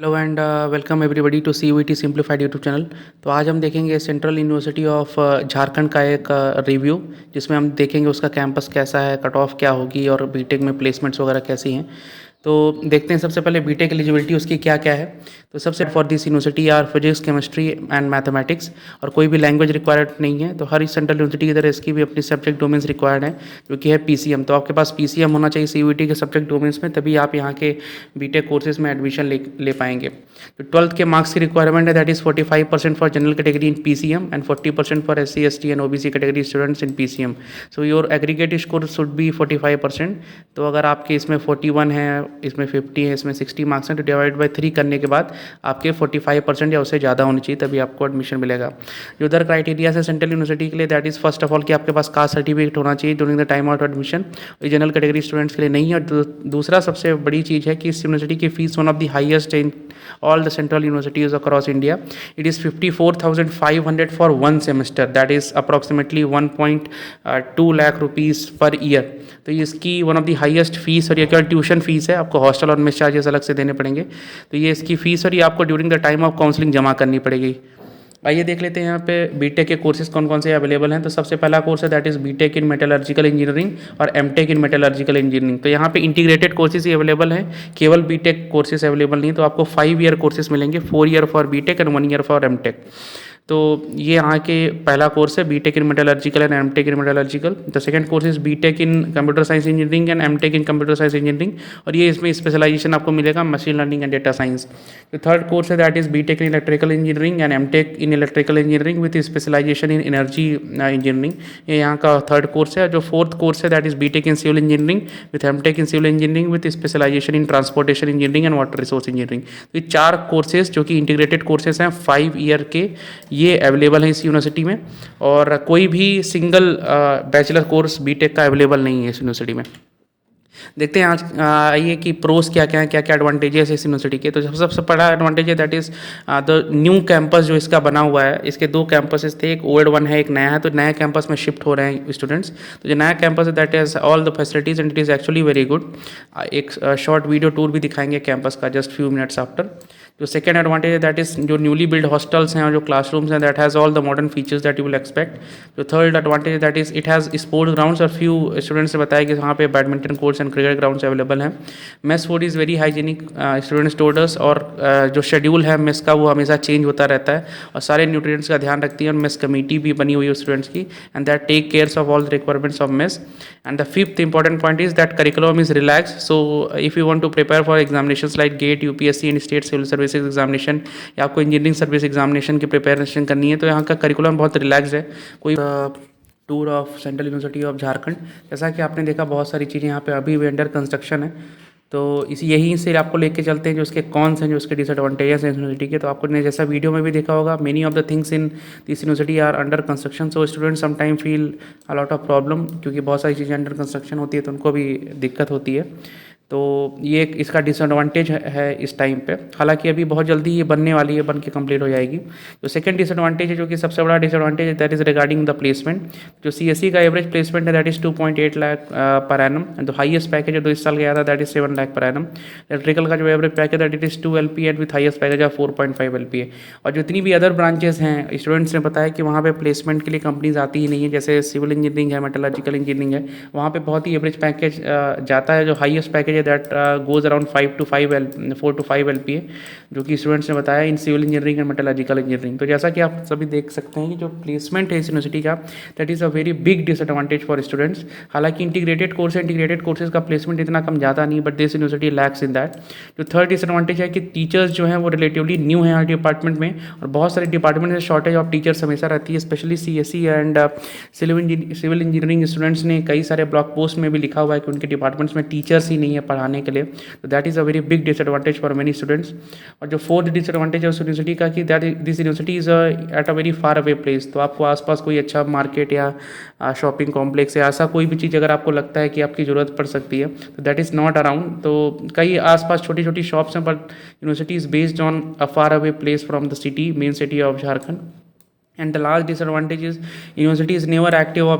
Hello and welcome everybody to CUET simplified YouTube channel. तो आज हम देखेंगे सेंट्रल यूनिवर्सिटी ऑफ झारखंड का एक रिव्यू, जिसमें हम देखेंगे उसका कैंपस कैसा है, कट ऑफ क्या होगी और बीटेक में प्लेसमेंट्स वगैरह कैसी हैं। तो देखते हैं सबसे पहले बीटेक एलिजिबिलिटी उसकी क्या क्या है। तो सबसे for this university are physics, chemistry and mathematics, और कोई भी लैंग्वेज रिक्वायर्ड नहीं है। तो हर इस सेंट्रल यूनिवर्सिटी की तरह इसकी भी अपनी सब्जेक्ट डोमेन्स रिक्वायर्ड है, जो कि है PCM। तो आपके पास PCM होना चाहिए CUET के सब्जेक्ट डोमेन्स में, तभी आप यहाँ के बीटेक कोर्सेज में एडमिशन ले पाएंगे। तो 12th के मार्क्स की रिक्वायरमेंट है, that is 45% for general category in PCM and 40% for SC ST and OBC category students in PCM। So your aggregate score should be 45%। तो अगर आपके इसमें 41 है, इसमें 50 है, इसमें 60 मार्क्स हैं, तो डिवाइड बाई 3 करने के बाद आपके 45% या उससे ज़्यादा होनी चाहिए, तभी आपको एडमिशन मिलेगा। जो अदर क्राइटेरिया है सेंट्रल यूनिवर्सिटी के लिए, that is first of all कि आपके पास कास्ट सर्टिफिकेट होना चाहिए during the time of admission. ये जनरल कैटेगरी स्टूडेंट्स के लिए नहीं है। और दूसरा सबसे बड़ी चीज़ है कि इस यूनिवर्सिटी की fees one of the highest in all the central universities across India. It is 54,500 for one semester, that is approximately 1.2 lakh rupees per year. तो इसकी one of the highest fees, और ये केवल ट्यूशन फीस है, आपको hostel और mess charges अलग से देने पड़ेंगे। तो ये इसकी फीस, और ये आपको during the time of counselling जमा करनी पड़ेगी। आइए देख लेते हैं यहाँ पे बीटेक के कोर्सेज कौन कौन से अवेलेबल हैं। तो सबसे पहला कोर्स है that is BTech in metallurgical engineering और एमटेक इन मेटलर्जिकल इंजीनियरिंग। तो यहाँ पे इंटीग्रेटेड कोर्सेज ही अवेलेबल हैं, केवल बीटेक कोर्सेज अवेलेबल नहीं। तो आपको 5 ईयर कोर्सेज मिलेंगे, 4 year for BTech and 1 year for MTech. तो ये यहाँ के पहला कोर्स है BTech in metallurgical and MTech in metallurgical. The second course is BTech in computer science engineering and MTech in computer science engineering, और ये इसमें स्पेशलाइजेशन आपको मिलेगा machine learning and data science. तो थर्ड कोर्स है that is BTech in electrical engineering and MTech in electrical engineering with specialisation in energy engineering. ये यहाँ का थर्ड कोर्स है। जो फोर्थ कोर्स है that is BTech in civil engineering with MTech in civil engineering with specialisation in transportation engineering and water resource engineering. तो ये 4 courses जो कि इंटीग्रेटेड कोर्सेज हैं 5 ईयर के, ये अवेलेबल हैं इस यूनिवर्सिटी में। और कोई भी सिंगल बैचलर कोर्स बीटेक का अवेलेबल नहीं है इस यूनिवर्सिटी में। देखते हैं आज आइए कि प्रोस क्या क्या हैं, क्या क्या एडवांटेजेस है इस यूनिवर्सिटी के। तो सबसे बड़ा एडवांटेज है that is the new campus जो इसका बना हुआ है। इसके 2 कैंपसेस थे, एक ओल्ड वन है, एक नया है। तो नया कैंपस में शिफ्ट हो रहे हैं स्टूडेंट्स। तो जो नया कैंपस है that is all the facilities and it is actually very good. एक शॉर्ट वीडियो टूर भी दिखाएंगे कैंपस का जस्ट फ्यू मिनट्स आफ्टर। जो सेकेंड एडवांटेज है दैट इज़ जो न्यूली बिल्ड हॉस्टल्स हैं और जो क्लासरूम्स हैं that has all the modern features that you will expect. जो थर्ड एडवांटेज है that is it has sports grounds, और फ्यू स्टूडेंट्स ने बताया कि वहाँ पे badminton courts and cricket grounds available हैं। Mess food is very hygienic, students told us. और जो शेड्यूल है मेस का वो हमेशा चेंज होता रहता है और सारे न्यूट्रिएंट्स का ध्यान रखती है। और मेस कमेटी भी बनी हुई है स्टूडेंट्स की, and that take cares of all the requirements of mess. And the fifth important point is that curriculum is relax. So if you want to prepare for examinations like GATE, UPSC and state civil services examination, या आपको engineering service examination की preparation करनी है, तो यहाँ का curriculum बहुत relax है। कोई tour of central university of Jharkhand, जैसा कि आपने देखा बहुत सारी चीज़ें यहाँ पे अभी भी अंडर कंस्ट्रक्शन है। तो इसी यहीं से आपको लेके चलते हैं जो उसके कॉन्स हैं, जो उसके डिसएडवांटेजेस हैं यूनिवर्सिटी के। तो आपको ने जैसा वीडियो में भी देखा होगा, many of the things in this university are under construction. So students some time feel a lot of problem, क्योंकि बहुत सारी चीज़ें अंडर कंस्ट्रक्शन होती है तो उनको भी दिक्कत होती है। तो ये एक इसका डिसएडवांटेज है इस टाइम पे। हालांकि अभी बहुत जल्दी ये बनने वाली है, बन के कंप्लीट हो जाएगी। तो सेकंड डिसएडवांटेज है, जो कि सबसे बड़ा डिसएडवांटेज है, that is regarding the placement. जो CSE का एवरेज प्लेसमेंट है that is 2.8 lakh per annum, and highest package है जो इस साल गया था that is 7 lakh per annum. Electrical का जो average package that it is 2 LPA and with highest package of 4.5 LPA। और जितनी भी अदर ब्रांचेस हैं, स्टूडेंट्स ने बताया कि वहाँ पे प्लेसमेंट के लिए कंपनीज आती ही नहीं है। जैसे सिविल इंजीनियरिंग है, मेटलर्जिकल इंजीनियरिंग है, वहाँ पे बहुत ही एवरेज पैकेज जाता है। जो हाईएस्ट पैकेज है that goes around 4 to 5 LPA, जो कि स्टूडेंट्स ने बताया in civil engineering and metallurgical engineering. तो जैसा कि आप सभी देख सकते हैं कि जो प्लेसमेंट है इस यूनिवर्सिटी का, that is a very big disadvantage for students. हालांकि इंटीग्रेटेड कोर्स है, इंटीग्रेटेड कोर्सेज का प्लेसमेंट इतना कम ज़्यादा नहीं, but this university lakhs in that. जो थर्ड डिसएडवांटेज है कि टीचर्स जो हैं वो रिलेटिवली न्यू हैं हर डिपार्टमेंट में, और बहुत सारे डिपार्टमेंट में शॉर्टेज ऑफ टीचर्स हमेशा रहती है। Specially CSE and civil engineering students ने कई सारे ब्लॉग पोस्ट में भी लिखा हुआ है कि उनके डिपार्टमेंट्स में टीचर्स ही नहीं है पढ़ाने के लिए। तो that is a very big disadvantage for many students. और जो फोर्थ डिसएडवांटेज है उस यूनिवर्सिटी का कि that this university is at a very far away place. तो आपको आसपास कोई अच्छा मार्केट या शॉपिंग कॉम्प्लेक्स या ऐसा कोई भी चीज़ अगर आपको लगता है कि आपकी ज़रूरत पड़ सकती है, तो दैट इज़ नॉट अराउंड। तो कई आसपास छोटी छोटी शॉप्स हैं, but university is based on a far away place from the city, main city of Jharkhand. And the last disadvantage is university is never active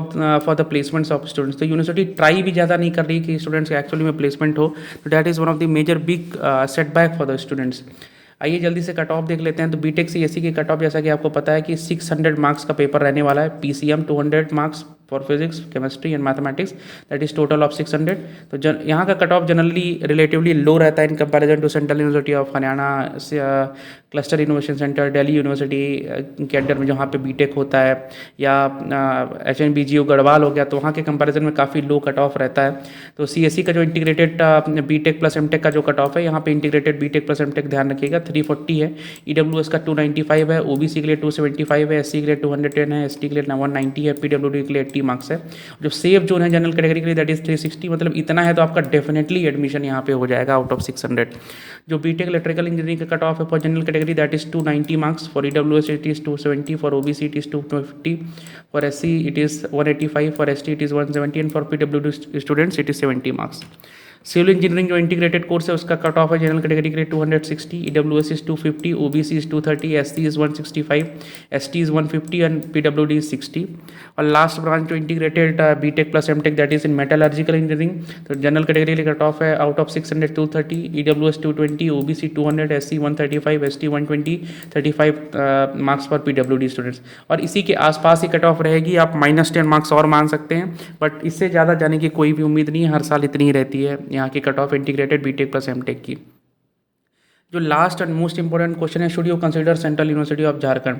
for the placements of students. तो university try भी ज़्यादा नहीं कर रही कि students के actually में placement हो। तो that is one of the major big setback for the students. आइए जल्दी से कट ऑफ देख लेते हैं। तो बीटेक सीएससी की कट ऑफ जैसा कि आपको पता है कि 600 मार्क्स का पेपर रहने वाला है। PCM 200 marks for physics, chemistry and mathematics, that is total of 600। तो यहाँ का cut off generally relatively low रहता है in comparison to central university of Haryana, cluster innovation centre, Delhi university के अंडर में जहाँ पे बीटेक होता है, या HNBGU गढ़वाल हो गया, तो वहाँ के कंपैरिजन में काफ़ी लो कट ऑफ रहता है। तो सीएससी का जो इंटीग्रेटेड बीटेक प्लस एमटेक का जो कट ऑफ है, यहाँ पे इंटीग्रेटेड बीटेक प्लस एमटेक ध्यान रखिएगा 340 है, ईडब्ल्यूएस का 295 है, ओबीसी के लिए 275 है, एससी के लिए 210 है, एसटी के लिए 190 है, पीडब्ल्यूडी के लिए 80 मार्क्स है। जो सेफ जोन है जनरल कैटेगरी के लिए दैट इज 360, मतलब इतना है तो आपका डेफिनेटली एडमिशन यहाँ पे हो जाएगा आउट ऑफ 600। जो बीटेक इलेक्ट्रिकल इंजीनियरिंग का कट ऑफ है for general category that is 290 marks, for EWS it is 270, for OBC it is 250, for SC it is 185, for ST it is 170 and for PWD students it is 70 marks. Civil engineering जो integrated course है उसका cut off है general category के लिए 260, EWS is 250, OBC is 230, SC is 165, ST is 150 and PWD is 60। और last branch जो integrated BTech plus MTech that is in metallurgical engineering, तो general category के लिए कट ऑफ है out of 600 230, EWS 220, OBC 200, SC 135, ST 120, 35 marks for PWD students. और इसी के आसपास ही कट ऑफ रहेगी, आप -10 मार्क्स और मान सकते हैं, बट इससे ज़्यादा जाने की कोई भी उम्मीद नहीं है, हर साल इतनी ही रहती है यहाँ की cut off integrated BTech plus MTech की। जो last and most important question है, should you consider central university of Jharkhand?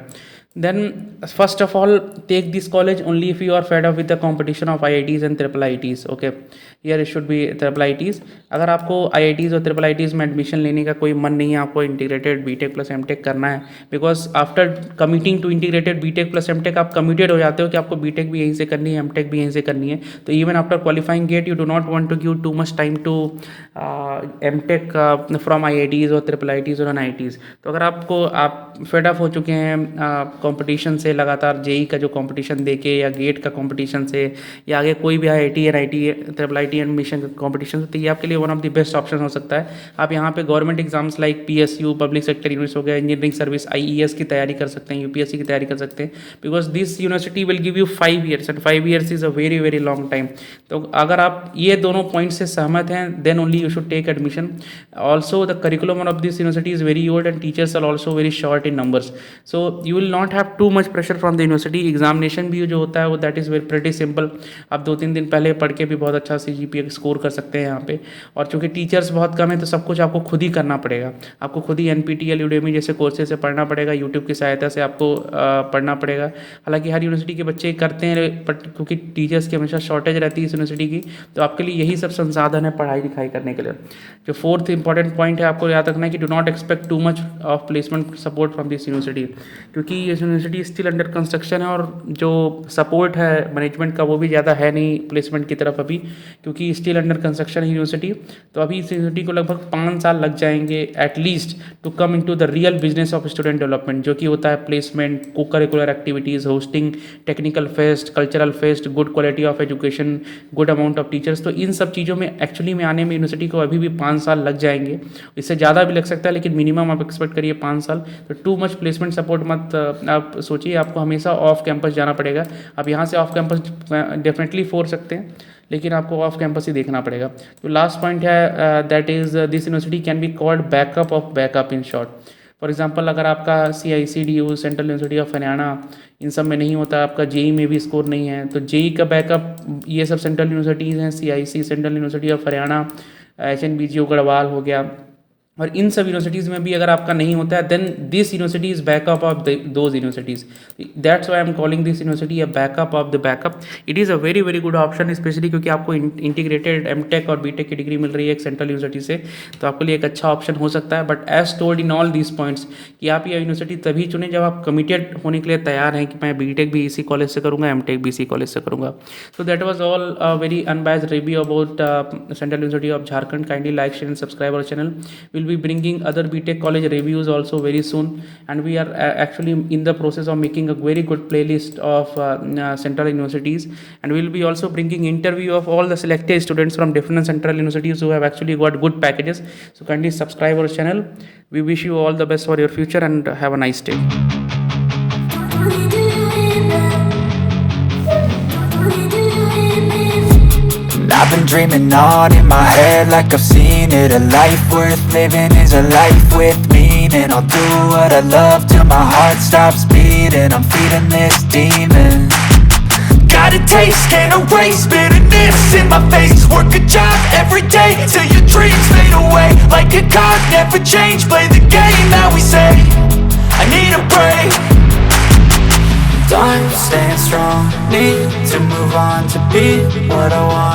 Then first of all take this college only if you are fed up with the competition of IITs and triple IITs. Okay, here it should be triple IITs. अगर आपको IITs और triple IITs में admission लेने का कोई मन नहीं है, आपको इंटीग्रेटेड बीटेक प्लस एमटेक करना है, because after committing to integrated BTech plus MTech आप कमिटेड हो जाते हो कि आपको बीटेक भी यहीं से करनी है, एमटेक भी यहीं से करनी है। तो even after qualifying GATE you do not want to give too much time to MTech from IITs और ट्रिपल IITs और NITs। तो अगर आप फेड अप हो चुके हैं कंपटीशन से, लगातार जेई का जो कंपटीशन देके या गेट का कंपटीशन से, या आगे कोई भी IIT NIT triple IIT admission competition से, तो ये आपके लिए one of the best option हो सकता है। आप यहाँ पे government exams like PSU, public sector university हो गया, इंजीनियरिंग सर्विस IES की तैयारी कर सकते हैं, UPSC की तैयारी कर सकते हैं, because this university will give you 5 years and 5 years is a very very long time. तो अगर आप ये दोनों पॉइंट से सहमत हैं then only you should take admission. Also the curriculum of this university is very old and teachers are also very short in numbers, so you will not have too much pressure from the university. Examination भी जो होता है वो that is very pretty simple, आप 2-3 दिन पहले पढ़ के भी बहुत अच्छा CGPA स्कोर कर सकते हैं यहाँ पे। और चूँकि टीचर्स बहुत कम है तो सब कुछ आपको खुद ही करना पड़ेगा, आपको खुद ही NPTEL Udemy जैसे कोर्सेज से पढ़ना पड़ेगा, यूट्यूब की सहायता से आपको पढ़ना पड़ेगा। हालांकि हर यूनिवर्सिटी के बच्चे करते हैं, बट क्योंकि टीचर्स की हमेशा शॉर्टेज रहती है इस यूनिवर्सिटी की, तो आपके लिए यही सब संसाधन है पढ़ाई लिखाई करने के लिए। जो फोर्थ इंपॉर्टेंट पॉइंट है आपको याद रखना है कि do not expect too much of placement support from this university, क्योंकि ये यूनिवर्सिटी स्टिल अंडर कंस्ट्रक्शन है और जो सपोर्ट है मैनेजमेंट का वो भी ज़्यादा है नहीं प्लेसमेंट की तरफ अभी, क्योंकि स्टिल अंडर कंस्ट्रक्शन है यूनिवर्सिटी। तो अभी इस यूनिवर्सिटी को लगभग 5 साल लग जाएंगे at least to come into the real business of student development, जो कि होता है placement, cocurricular activities, hosting, technical fest, cultural fest, good quality of education, good amount of teachers. तो इन सब चीज़ों में एक्चुअली में आने में यूनिवर्सिटी को अभी भी 5 साल लग जाएंगे, इससे ज़्यादा भी लग सकता है, लेकिन मिनिमम आप एक्सपेक्ट करिए 5 साल। तो टू मच प्लेसमेंट सपोर्ट मत आप सोचिए, आपको हमेशा ऑफ कैंपस जाना पड़ेगा। आप यहाँ से ऑफ कैंपस डेफिनेटली फोड़ सकते हैं, लेकिन आपको ऑफ कैंपस ही देखना पड़ेगा। तो लास्ट पॉइंट है that is this university can be called backup of backup in short. For example अगर आपका CICDU central university of Haryana इन सब में नहीं होता, आपका जेई में भी स्कोर नहीं है, तो जेई का बैकअप ये सब सेंट्रल यूनिवर्सिटीज़ हैं, CIC central university of Haryana, HNBGU Garhwal हो गया, और इन सब यूनिवर्सिटीज़ में भी अगर आपका नहीं होता है then this university is backup of those universities. That's why I am calling this university a backup of the backup. It is a very very good option, specially क्योंकि आपको इंटीग्रेटेड एमटेक और बीटेक की degree मिल रही है एक central university से, तो आपके लिए एक अच्छा ऑप्शन हो सकता है। But as told in all these points कि आप ये यूनिवर्सिटी तभी चुनें जब आप कमिटेड होने के लिए तैयार हैं कि मैं बीटेक भी इसी कॉलेज से करूँगा, एमटेक भी इसी कॉलेज से करूँगा। So that was all very unbiased review about central university of Jharkhand. Kindly like, share and subscribe our channel. We'll be bringing other BTech college reviews also very soon, and we are actually in the process of making a very good playlist of central universities, and we'll be also bringing interview of all the selected students from different central universities who have actually got good packages. So kindly subscribe our channel. We wish you all the best for your future and have a nice day. I've been dreaming on in my head like I've seen it. A life worth living is a life with meaning. I'll do what I love till my heart stops beating. I'm feeding this demon. Got a taste, can't erase bitterness in my face. Work a job every day till your dreams fade away. Like a card, never change, play the game that we say. I need a break. Time staying strong, need to move on to be what I want.